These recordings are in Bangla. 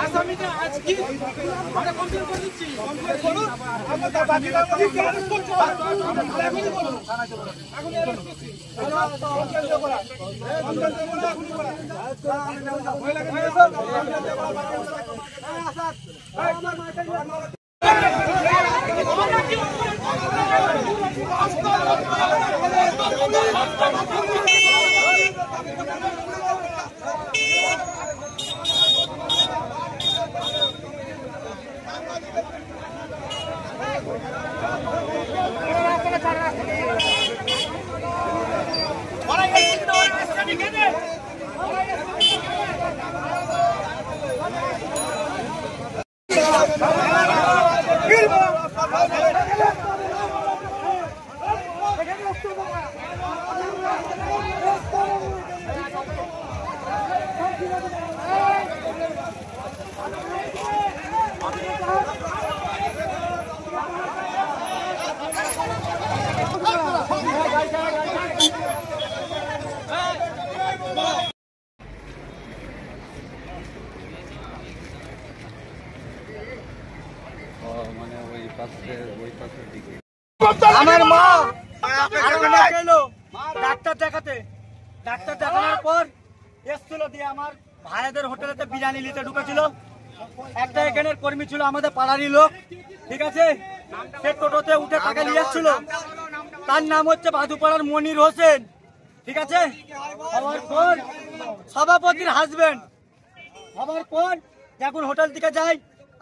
আসামিকে আজকে আমরা কমপ্লেন করে দিচ্ছি, কমপ্লেন করুন, আমরা তার বাকি আমার মা ডাক্তার দেখানোর পর এসছিল দিয়ে আমার ভাইদের হোটেলেতে বিরিয়ানি নিতে ঢুকেছিল। একটা এখানের কর্মী ছিল আমাদের পাড়ারই লোক, ঠিক আছে, সে টোটোতে উঠে তাকে নিয়ে যাচ্ছিল। তার নাম হচ্ছে বাদুপাড়ার মনির হোসেন, ঠিক আছে। হওয়ার পর সভাপতির হাজবেন্ড হওয়ার পর যখন হোটেল থেকে যায়,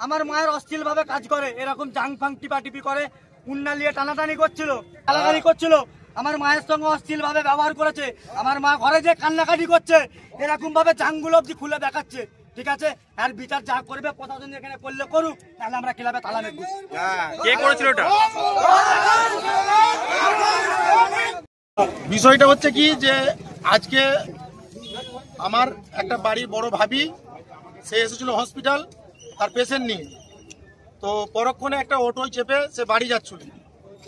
আমার মায়ের অশ্লীল ভাবে কাজ করে, এরকম জাং ফাং টিপাটিপি করে, উন্না নিয়ে টানাটানি করছিল, গালাগালি করছিল, আমার মায়ের সঙ্গে অশ্লীল ভাবে ব্যবহার করেছে। আমার মা ঘরে যে কান্নাকাটি করছে, এরকম ভাবে জাঙ্গুলো অব্দি খুলে দেখাচ্ছে, ঠিক আছে। আর বিচার যা করবে প্রশাসন এখানে করলে করুক, তাহলে আমরা ক্লাবে তালা মেঘ। কে করেছিল এটা? বিষয়টা হচ্ছে কি যে আজকে আমার একটা বাড়ির বড় ভাবি, সে এসেছিল হসপিটাল তার পেশেন্ট নিয়ে। তো পরক্ষণে একটা অটোয় চেপে সে বাড়ি যাচ্ছিল।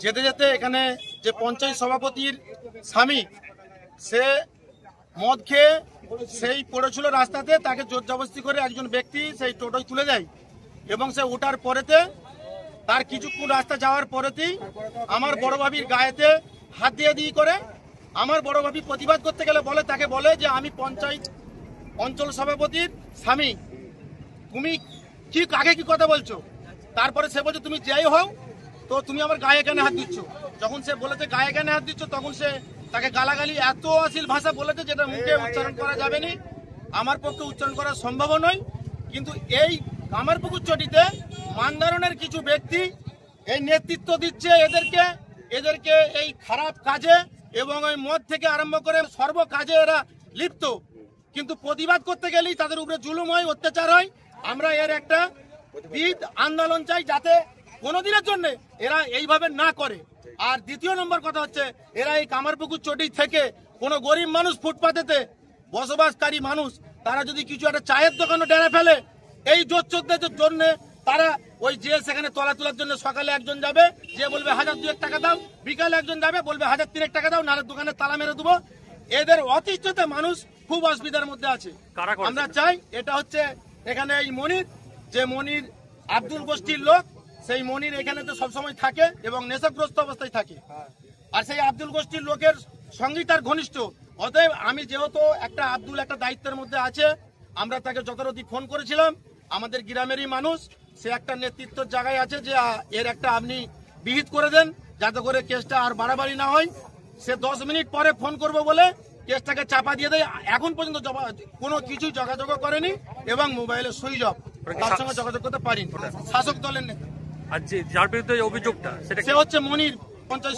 যেতে যেতে এখানে যে পঞ্চায়েত সভাপতির স্বামী, সে মদ খেয়ে সেই পড়েছিল রাস্তাতে, তাকে জোর জবরদস্তি করে একজন ব্যক্তি সেই টোটোয় তুলে দেয় এবং সে ওঠার পরেতে তার কিছুক্ষণ রাস্তা যাওয়ার পরেতেই আমার বড় ভাবির গায়েতে হাত দিয়ে করে আমার বড় ভাবি প্রতিবাদ করতে গেলে তাকে বলে যে আমি পঞ্চায়েত অঞ্চল সভাপতির স্বামী, তুমি কি কাকে কি কথা বলছো। তারপরে সে বলছে তুমি যাই হও, তো তুমি আমার গায়ে কেন হাত দিচ্ছ। যখন সে বলেছে গায়ে কেন হাত দিচ্ছ, তখন সে তাকে গালাগালি এত অশ্লীল ভাষা বলেছে যেটা মুখে উচ্চারণ করা যাবে না, আমার পক্ষে উচ্চারণ করা সম্ভব নয়। কিন্তু এই কামারপুকুর চটিতে মানধারণের কিছু ব্যক্তি এই নেতৃত্ব দিচ্ছে এদেরকে এই খারাপ কাজে এবং ওই মদ থেকে আরম্ভ করে সর্ব কাজে এরা লিপ্ত। কিন্তু প্রতিবাদ করতে গেলেই তাদের উপরে জুলুম হয়, অত্যাচার হয়। আমরা এর একটা বিদ আন্দোলন চাই, যাতে কোনোদিনের জন্য এরা এইভাবে না করে। আর দ্বিতীয় নম্বর কথা হচ্ছে, এরা এই কামারপুকুর চটি থেকে কোনো গরিব মানুষ, ফুটপাতেতে বসবাসকারী মানুষ, তারা যদি কিছু একটা চায়ের দোকানে ডেরে ফেলে, এই জোচ্চোরদের জন্য তারা ওই যে সেখানে তলা তোলার জন্য সকালে একজন যাবে, যে বলবে 1000-2 টাকা দাও, বিকালে একজন যাবে বলবে 1000-3 টাকা দাও, নাহলে দোকানে তালা মেরে দেবো। এদের অতিষ্ঠতে মানুষ খুব অসুবিধার মধ্যে আছে। আমরা চাই, এটা হচ্ছে এখানে এই মনির, যে মনির আব্দুল গোষ্ঠীর লোক, সেই মনির এখানে তো সবসময় থাকে এবং নেশাগ্রস্ত অবস্থায় থাকে। আর সেই আব্দুল গোষ্ঠীর লোকের সঙ্গেই তার ঘনিষ্ঠ। অতএব আমি যেহেতু একটা আব্দুল একটা দায়িত্বের মধ্যে আছে, আমরা তাকে যথারীতি ফোন করেছিলাম। আমাদের গ্রামেরই মানুষ, সে একটা নেতৃত্বের জায়গায় আছে যে এর একটা আপনি বিহিত করে দেন, যাতে করে কেসটা আর বাড়াবাড়ি না হয়। সে 10 মিনিট পরে ফোন করবো বলে কেসটাকে চাপা দিয়ে দেয়। এখন পর্যন্ত কোনো কিছুই যোগাযোগ করেনি এবং মোবাইলে সুইচ অফ, তার সঙ্গে যোগাযোগ করতে পারিনি। শাসক দলের নেতা, আর যার বিরুদ্ধে অভিযোগটা, সে হচ্ছে মনির, পঞ্চায়েত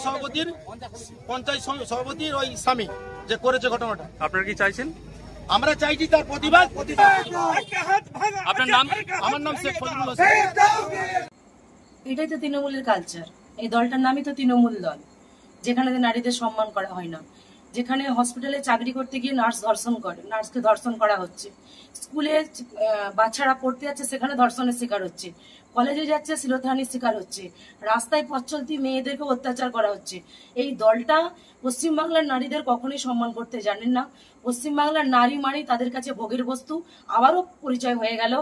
সভাপতির ওই স্বামী, যে করেছে ঘটনাটা। আপনারা কি চাইছেন? আমরা চাইছি তার প্রতিবাদ। আপনার নাম? আমার নাম শেখ ফজলুল হোসেন। এটাই তো তৃণমূলের কালচার। এই দলটার নামই তো তৃণমূল দল, যেখানে নারীদের সম্মান করা হয় না। যেখানে হসপিটালে চাকরি করতে গিয়ে নার্সকে ধর্ষণ করা হচ্ছে, স্কুলে বাচ্চারা পড়তে যাচ্ছে সেখানে ধর্ষণের শিকার হচ্ছে, কলেজে যাচ্ছে শ্লীলতাহানির শিকার হচ্ছে, রাস্তায় পথ চলতি মেয়েদেরকে অত্যাচার করা হচ্ছে। এই দলটা পশ্চিমবাংলার নারীদের কখনোই সম্মান করতে জানেন না। পশ্চিমবাংলার নারী মানেই তাদের কাছে ভোগের বস্তু। আবারও পরিচয় হয়ে গেল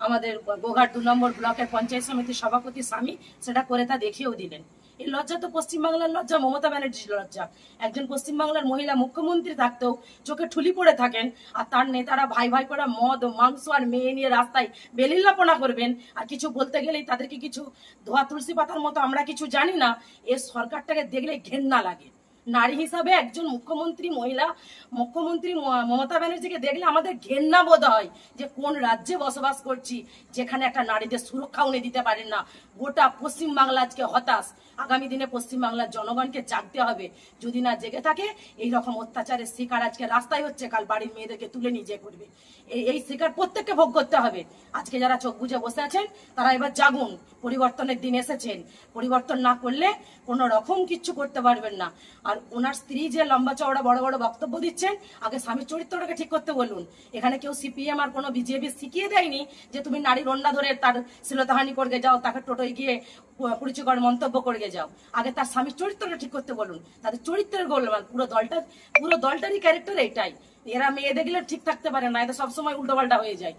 আমাদের গোঘাট 2 নম্বর ব্লকের পঞ্চায়েত সমিতির সভাপতি স্বামী সেটা করে তা দেখিয়েও দিলেন। এই লজ্জা তো পশ্চিমবাংলার লজ্জা, মমতা ব্যানার্জির লজ্জা। একজন পশ্চিমবাংলার মহিলা মুখ্যমন্ত্রী থাকতেও চোখে ঠুলি পড়ে থাকেন, আর তার নেতারা ভাই ভাই করে মদ মাংস আর মেয়ে নিয়ে রাস্তায় বেলিল্লাপনা করবেন, আর কিছু বলতে গেলেই তাদেরকে কিছু ধোয়া তুলসী পাতার মতো আমরা কিছু জানি না। এর সরকারটাকে দেখলে ঘেন্না লাগে। নারী হিসাবে একজন মহিলা মুখ্যমন্ত্রী মমতা ব্যানার্জিকে দেখলে আমাদের ঘেন্না বোধ হয় যে কোন রাজ্যে বসবাস করছি যেখানে একটা নারীদের সুরক্ষা উনি দিতে পারেন না। গোটা পশ্চিমবাংলা আজকে হতাশ। আগামী দিনে পশ্চিমবাংলার জনগণকে জাগতে হবে। যদি না জেগে থাকে এই রকম অত্যাচারের শিকার আজকে রাস্তায় হচ্ছে, কাল বাড়ির মেয়েদেরকে তুলে নিয়ে যেয়ে করবে। এই শিকার প্রত্যেককে ভোগ করতে হবে। আজকে যারা চোখ বুজে বসে আছেন তারা এবার জাগুন। পরিবর্তনের দিন এসেছেন, পরিবর্তন না করলে কোনো রকম কিচ্ছু করতে পারবেন না। আর ওনার স্ত্রী যে লম্বা চওড়া বড় বড় বক্তব্য দিচ্ছেন, আগে স্বামীর চরিত্রটাকে ঠিক করতে বলুন। এখানে কেউ সিপিএম আর কোনো বিজেপি শিখিয়ে দেয়নি যে তুমি নারীর অন্যা ধরে তার শ্লীলতাহানি করে যাও, তাকে টোটোয় গিয়ে কুরুচিকর মন্তব্য করে যাও। আগে তার স্বামীর চরিত্রটা ঠিক করতে বলুন। তাদের চরিত্রের গোলমাল, পুরো দলটারই ক্যারেক্টার এইটাই। এরা মেয়ে দেখলে ঠিক থাকতে পারে না, এদের সবসময় উল্টোপাল্টা হয়ে যায়।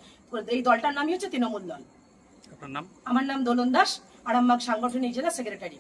এই দলটার নামই হচ্ছে তৃণমূল দল। আপনার নাম? আমার নাম দোলন দাস, আরামবাগ সাংগঠনিক জেলা সেক্রেটারি।